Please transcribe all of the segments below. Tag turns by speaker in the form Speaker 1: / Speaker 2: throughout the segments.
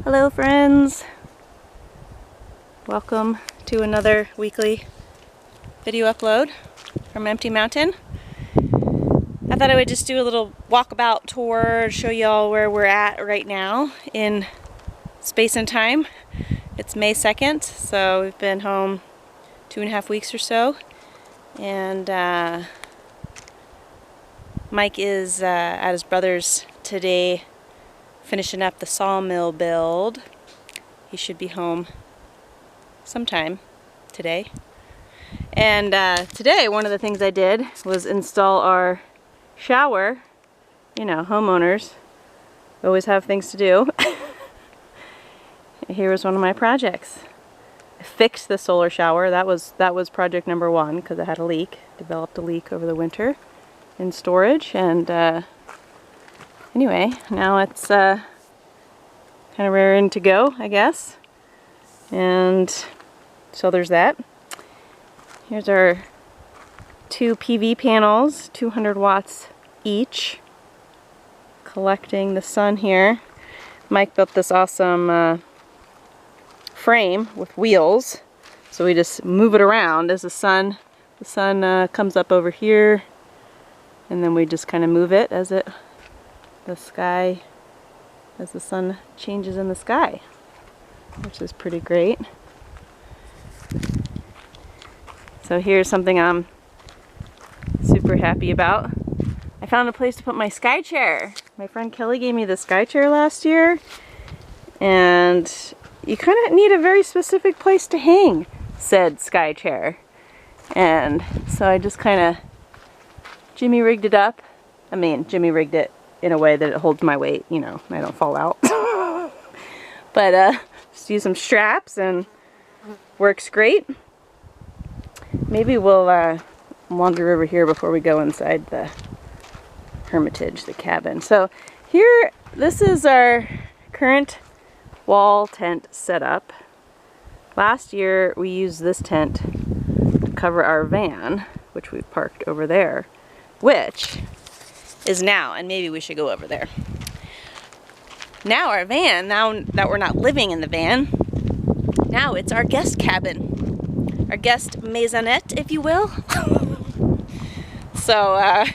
Speaker 1: Hello friends! Welcome to another weekly video upload from Empty Mountain. I thought I would just do a little walkabout tour, show y'all where we're at right now in space and time. It's May 2nd, so we've been home 2.5 weeks or so, and Mike is at his brother's today finishing up the sawmill build. He should be home sometime today. And today one of the things I did was install our shower. You know, homeowners always have things to do. Here was one of my projects. I fixed the solar shower. That was project number one because it had a leak. Developed a leak over the winter in storage, and anyway, now it's kind of raring to go, I guess. And so there's that. Here's our 2 PV panels, 200 watts each, collecting the sun here. Mike built this awesome frame with wheels, so we just move it around as the sun comes up over here, and then we just kind of move it as the sun changes in the sky, which is pretty great. So here's something I'm super happy about. I found a place to put my sky chair. My friend Kelly gave me the sky chair last year, and you kind of need a very specific place to hang said sky chair. And so I just kind of Jimmy rigged it up. I mean, Jimmy rigged it in a way that it holds my weight, you know, I don't fall out. But just use some straps and works great. Maybe we'll wander over here before we go inside the hermitage, the cabin. So here, this is our current wall tent setup. Last year we used this tent to cover our van, which we've parked over there, which is now, and maybe we should go over there. Now our van, now that we're not living in the van, now it's our guest cabin. Our guest maisonette, if you will. So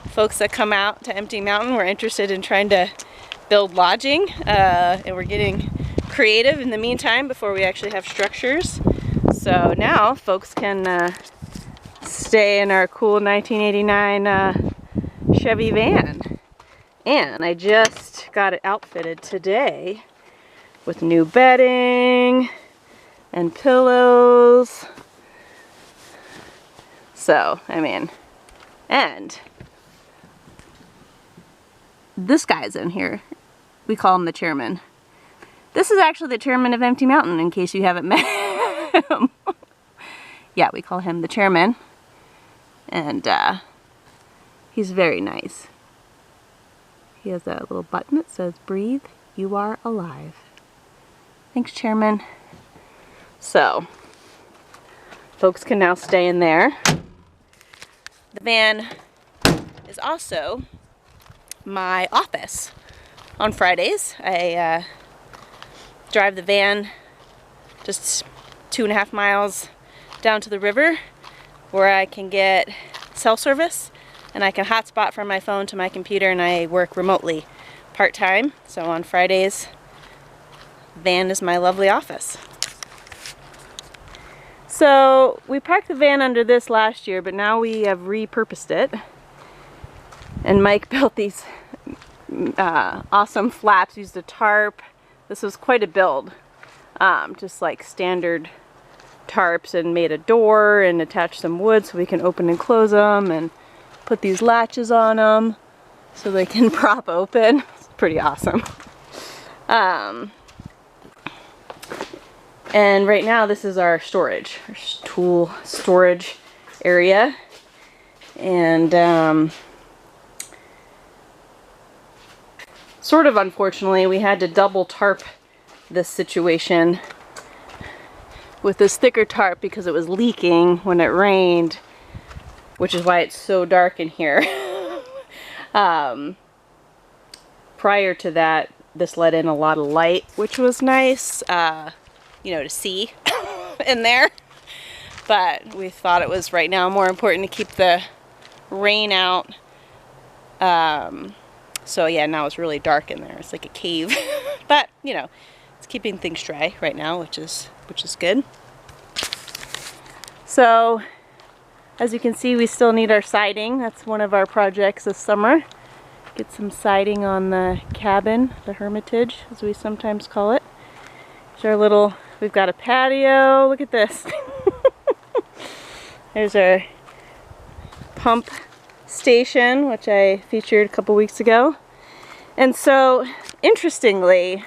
Speaker 1: folks that come out to Empty Mountain, we're interested in trying to build lodging, and we're getting creative in the meantime before we actually have structures. So now folks can stay in our cool 1989 Chevy van. And I just got it outfitted today with new bedding and pillows. So, I mean, and this guy's in here. We call him the chairman. This is actually the chairman of Empty Mountain, in case you haven't met him. Yeah, we call him the chairman. And he's very nice. He has a little button that says, "Breathe, you are alive." Thanks, Chairman. So, folks can now stay in there. The van is also my office. On Fridays, I drive the van just 2.5 miles down to the river, where I can get cell service, and I can hotspot from my phone to my computer, and I work remotely part-time. So on Fridays, van is my lovely office. So we parked the van under this last year, but now we have repurposed it. And Mike built these awesome flaps, used a tarp. This was quite a build. Just like standard tarps, and made a door and attached some wood so we can open and close them, and put these latches on them so they can prop open. It's pretty awesome. And right now this is our storage, our tool storage area. And sort of unfortunately we had to double tarp this situation with this thicker tarp because it was leaking when it rained, which is why it's so dark in here. Prior to that, this let in a lot of light, which was nice, you know, to see in there. But we thought it was right now more important to keep the rain out. So yeah, now it's really dark in there. It's like a cave. But, you know, it's keeping things dry right now, which is good. So, as you can see, we still need our siding. That's one of our projects this summer. Get some siding on the cabin, the hermitage, as we sometimes call it. Here's our little, we've got a patio. Look at this. There's our pump station, which I featured a couple weeks ago. And so, interestingly,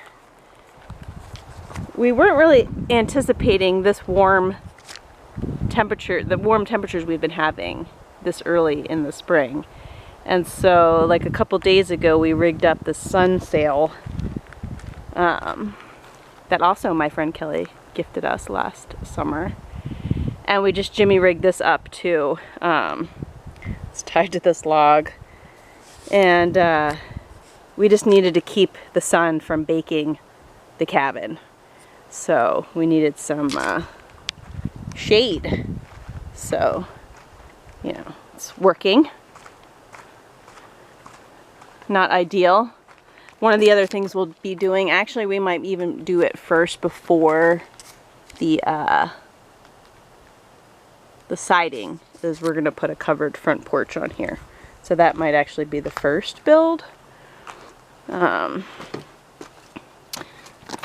Speaker 1: we weren't really anticipating this warm temperature, the warm temperatures we've been having this early in the spring. And so, like a couple days ago, we rigged up the sun sail that also my friend Kelly gifted us last summer. And we just jimmy rigged this up too. It's tied to this log. And we just needed to keep the sun from baking the cabin. So we needed some shade. So, you know, it's working. Not ideal. One of the other things we'll be doing, actually we might even do it first before the siding, is we're going to put a covered front porch on here. So that might actually be the first build.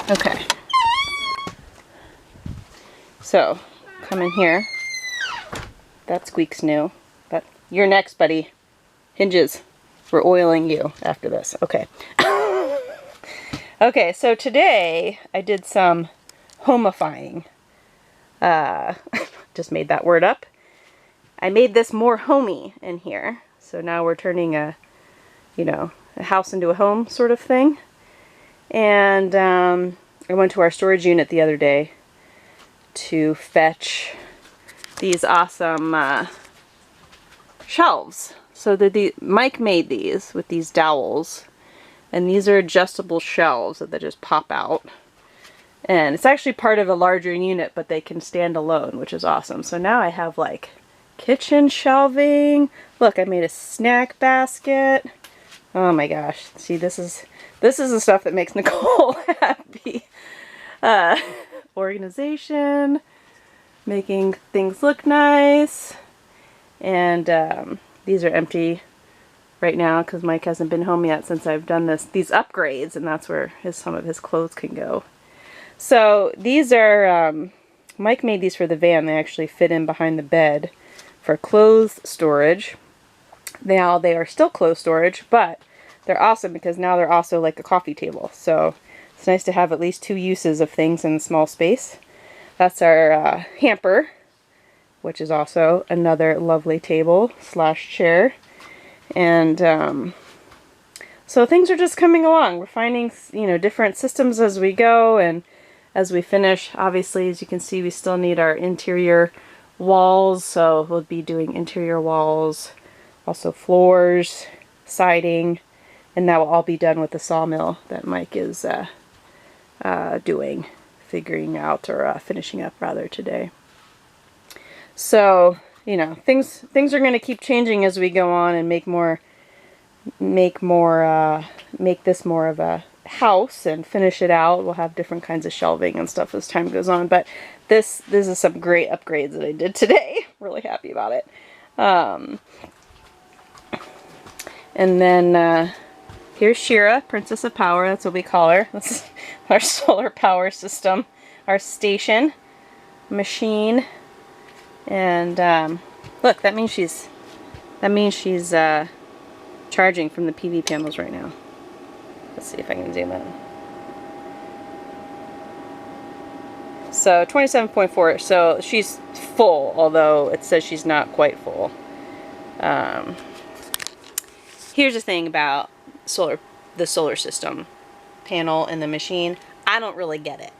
Speaker 1: Okay. So, come in here. That squeak's new. But you're next, buddy. Hinges. We're oiling you after this. Okay. Okay, so today I did some homifying. Just made that word up. I made this more homey in here. So now we're turning a, you know, a house into a home sort of thing. And I went to our storage unit the other day to fetch these awesome shelves. So Mike made these with these dowels, and these are adjustable shelves that just pop out. And it's actually part of a larger unit, but they can stand alone, which is awesome. So now I have like kitchen shelving. Look, I made a snack basket. Oh my gosh. See, this is the stuff that makes Nicole happy. Organization, making things look nice. And these are empty right now because Mike hasn't been home yet since I've done these upgrades, and that's where some of his clothes can go. So these are, Mike made these for the van. They actually fit in behind the bed for clothes storage. Now they are still clothes storage, but they're awesome because now they're also like a coffee table. So it's nice to have at least 2 uses of things in a small space. That's our hamper, which is also another lovely table slash chair. And so things are just coming along. We're finding, you know, different systems as we go, and as we finish, obviously, as you can see, we still need our interior walls. So we'll be doing interior walls, also floors, siding, and that will all be done with the sawmill that Mike is figuring out, or finishing up rather, today. So, you know, things are going to keep changing as we go on and make this more of a house and finish it out. We'll have different kinds of shelving and stuff as time goes on, but this is some great upgrades that I did today. Really happy about it. And then here's Shira, Princess of Power. That's what we call her. This is our solar power system, our station machine. And look, that means she's charging from the PV panels right now. Let's see if I can zoom in. So 27.4, so she's full, although it says she's not quite full. Here's the thing about the solar system panel in the machine. I don't really get it.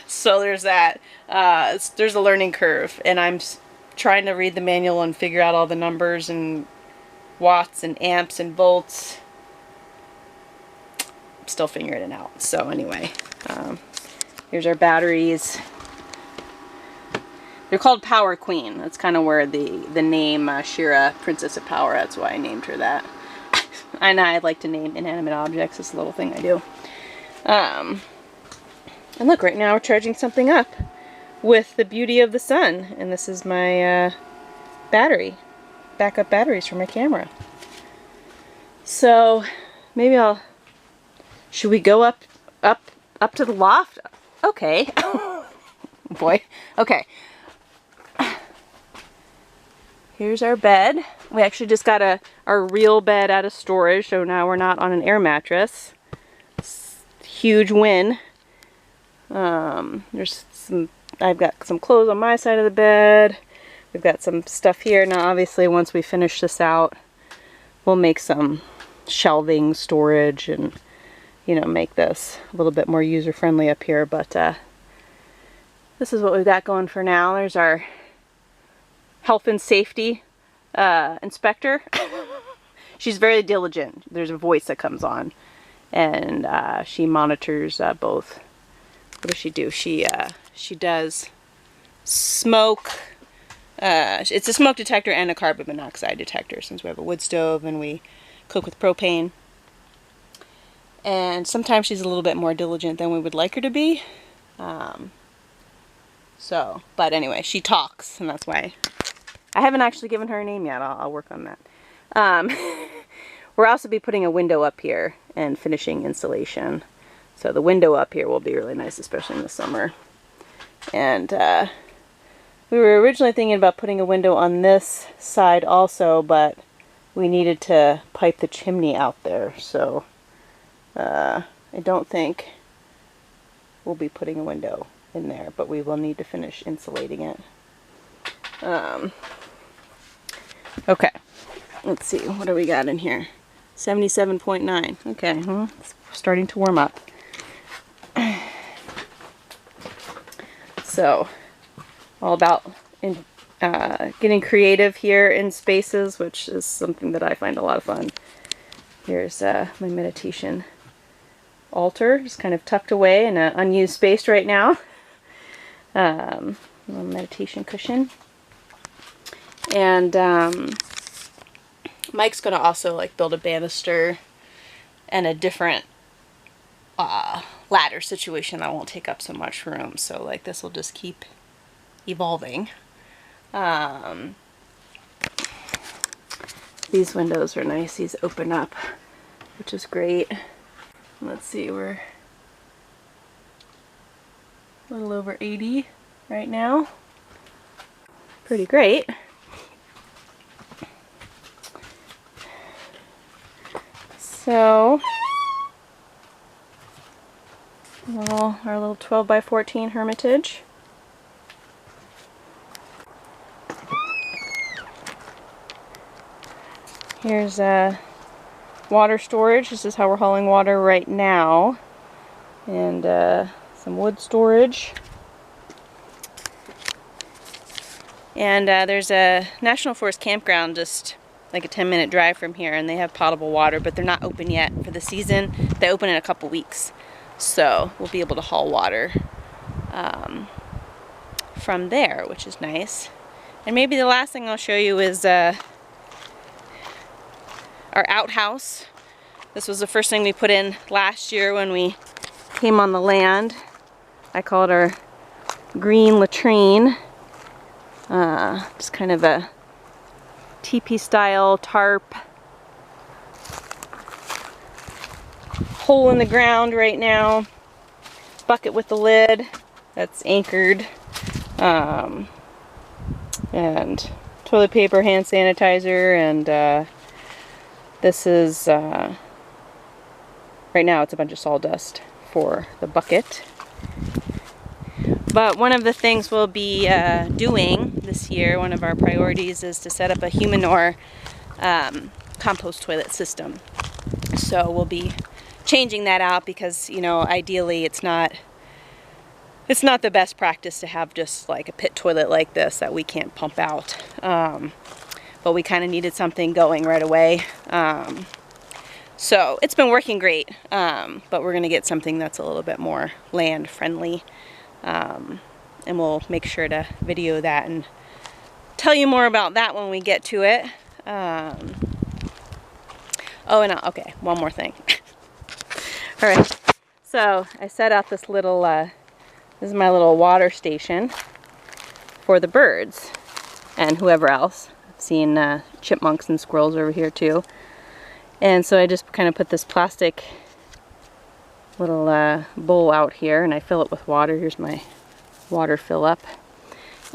Speaker 1: So there's that. There's a learning curve, and I'm trying to read the manual and figure out all the numbers and watts and amps and volts. still figuring it out. So anyway, here's our batteries. They're called Power Queen. That's kind of where the name Shira, Princess of Power, that's why I named her that. And I like to name inanimate objects. It's a little thing I do. And look, right now we're charging something up with the beauty of the sun. And this is my backup batteries for my camera. So maybe should we go up to the loft? Okay. Boy. Okay. Here's our bed. We actually just got our real bed out of storage, so now we're not on an air mattress. Huge win. I've got some clothes on my side of the bed. We've got some stuff here. Now obviously once we finish this out, we'll make some shelving, storage, and make this a little bit more user-friendly up here. But this is what we've got going for now. There's our health and safety inspector. She's very diligent. There's a voice that comes on, and she monitors both. What does she do? She does smoke. It's a smoke detector and a carbon monoxide detector, since we have a wood stove and we cook with propane. And sometimes she's a little bit more diligent than we would like her to be. But anyway, she talks, and that's why I haven't actually given her a name yet. I'll work on that. We'll also be putting a window up here and finishing insulation. So the window up here will be really nice, especially in the summer. And we were originally thinking about putting a window on this side also, but we needed to pipe the chimney out there. So I don't think we'll be putting a window in there, but we will need to finish insulating it. Okay, let's see, what do we got in here? 77.9. Okay, it's starting to warm up. So, all about getting creative here in spaces, which is something that I find a lot of fun. Here's my meditation altar, just kind of tucked away in an unused space right now. A little meditation cushion. And Mike's gonna also build a banister and a different ladder situation that won't take up so much room. So this will just keep evolving. These windows are nice. These open up, which is great. Let's see, we're a little over 80 right now. Pretty great. So, our little 12 by 14 hermitage. Here's water storage. This is how we're hauling water right now. And some wood storage. And there's a National Forest campground just like a 10-minute drive from here, and they have potable water, but they're not open yet for the season. They open in a couple weeks. So we'll be able to haul water from there, which is nice. And maybe the last thing I'll show you is our outhouse. This was the first thing we put in last year when we came on the land. I call it our green latrine. Just kind of a teepee style tarp. Hole in the ground right now. Bucket with the lid that's anchored. And toilet paper, hand sanitizer, and this is, right now it's a bunch of sawdust for the bucket. But one of the things we'll be doing this year, one of our priorities, is to set up a Humanure compost toilet system. So we'll be changing that out because, ideally it's not the best practice to have just like a pit toilet like this that we can't pump out. But we kind of needed something going right away. So it's been working great, but we're gonna get something that's a little bit more land friendly, and we'll make sure to video that and tell you more about that when we get to it. Oh, and okay, one more thing. All right, so I set out this little, this is my little water station for the birds and whoever else. I've seen chipmunks and squirrels over here too. And so I just kind of put this plastic little bowl out here, and I fill it with water. Here's my water fill up.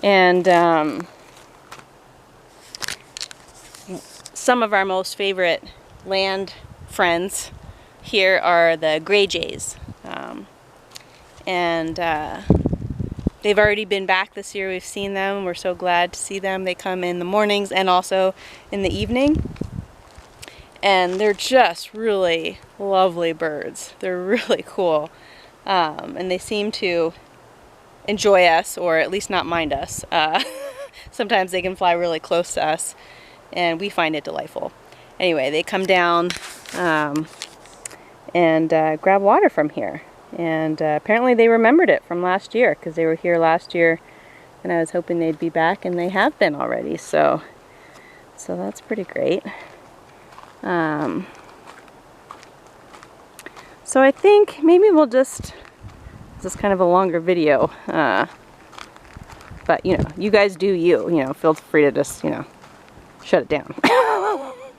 Speaker 1: And some of our most favorite land friends here are the gray jays. They've already been back this year. We've seen them. We're so glad to see them. They come in the mornings and also in the evening. And they're just really lovely birds. They're really cool. And they seem to enjoy us, or at least not mind us. Sometimes they can fly really close to us, and we find it delightful. Anyway, they come down and grab water from here. And apparently they remembered it from last year, because they were here last year, and I was hoping they'd be back, and they have been already. So that's pretty great. So I think maybe we'll just, this is kind of a longer video, but you know, you guys do you, feel free to just, shut it down.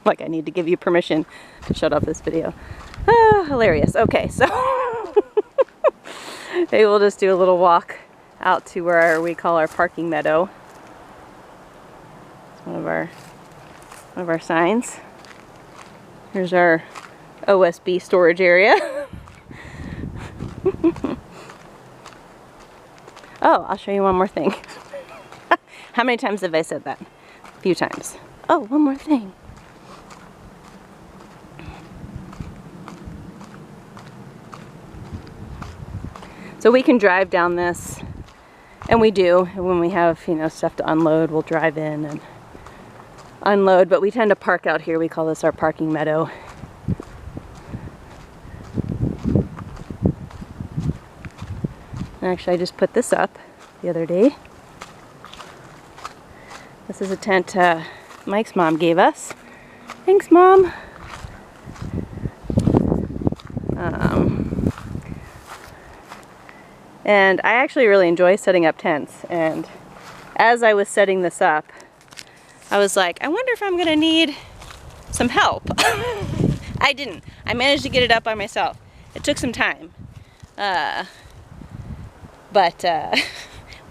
Speaker 1: Like I need to give you permission to shut off this video. Hilarious. Okay, so maybe we'll just do a little walk out to where we call our parking meadow. It's one of our signs. Here's our OSB storage area. Oh, I'll show you one more thing. How many times have I said that? A few times. Oh, one more thing. So we can drive down this, and we do. And when we have, stuff to unload, we'll drive in and unload, but we tend to park out here. We call this our parking meadow. And actually, I just put this up the other day. This is a tent Mike's mom gave us. Thanks, Mom. And I actually really enjoy setting up tents. And as I was setting this up, I was like, I wonder if I'm gonna need some help. I didn't. I managed to get it up by myself. It took some time. But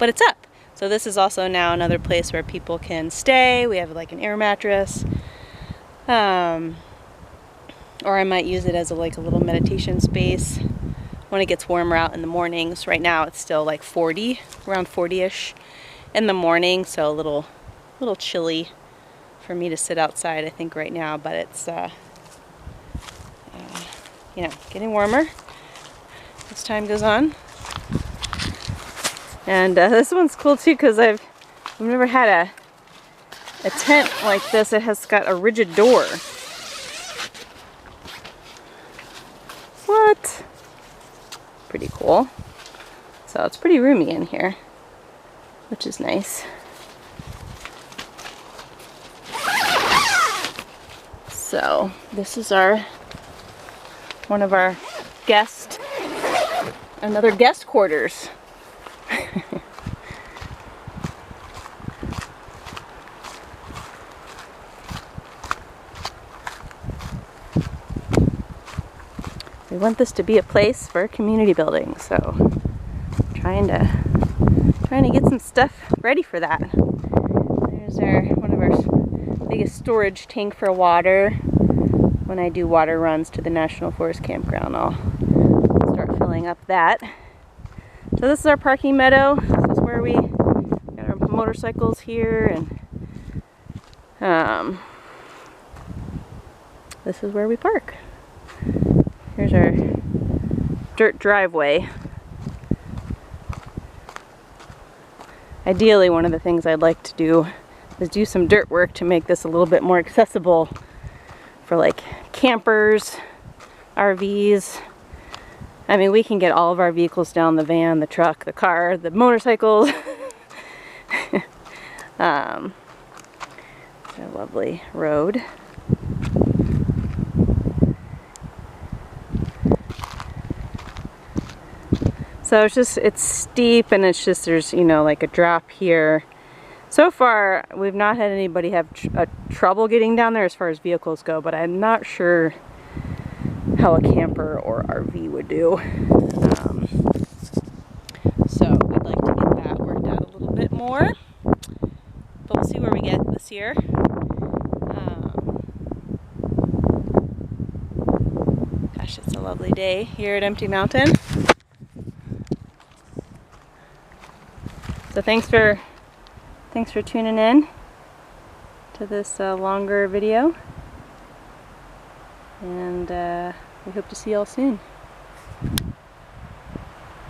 Speaker 1: it's up. So this is also now another place where people can stay. We have like an air mattress. Or I might use it as a little meditation space when it gets warmer out in the mornings. Right now it's still like 40, around 40-ish in the morning, so a little chilly for me to sit outside, I think, right now, but it's getting warmer as time goes on. And this one's cool too, because I've never had a tent like this. It has got a rigid door. What? Pretty cool. So it's pretty roomy in here, which is nice. So this is one of our another guest quarters. We want this to be a place for community building, so trying to get some stuff ready for that. There's one of our biggest storage tank for water. When I do water runs to the National Forest Campground, I'll start filling up that. So this is our parking meadow. This is where we got our motorcycles here, and this is where we park. Here's our dirt driveway. Ideally, one of the things I'd like to do is do some dirt work to make this a little bit more accessible for like campers RVs. I mean, we can get all of our vehicles down, the van, the truck, the car, the motorcycles. It's a lovely road. So it's steep, and it's just, there's, you know, like a drop here. So far, we've not had anybody have trouble getting down there as far as vehicles go, but I'm not sure how a camper or RV would do. So we'd like to get that worked out a little bit more, but we'll see where we get this year. Gosh, it's a lovely day here at Empty Mountain. So thanks for tuning in to this longer video, and we hope to see y'all soon.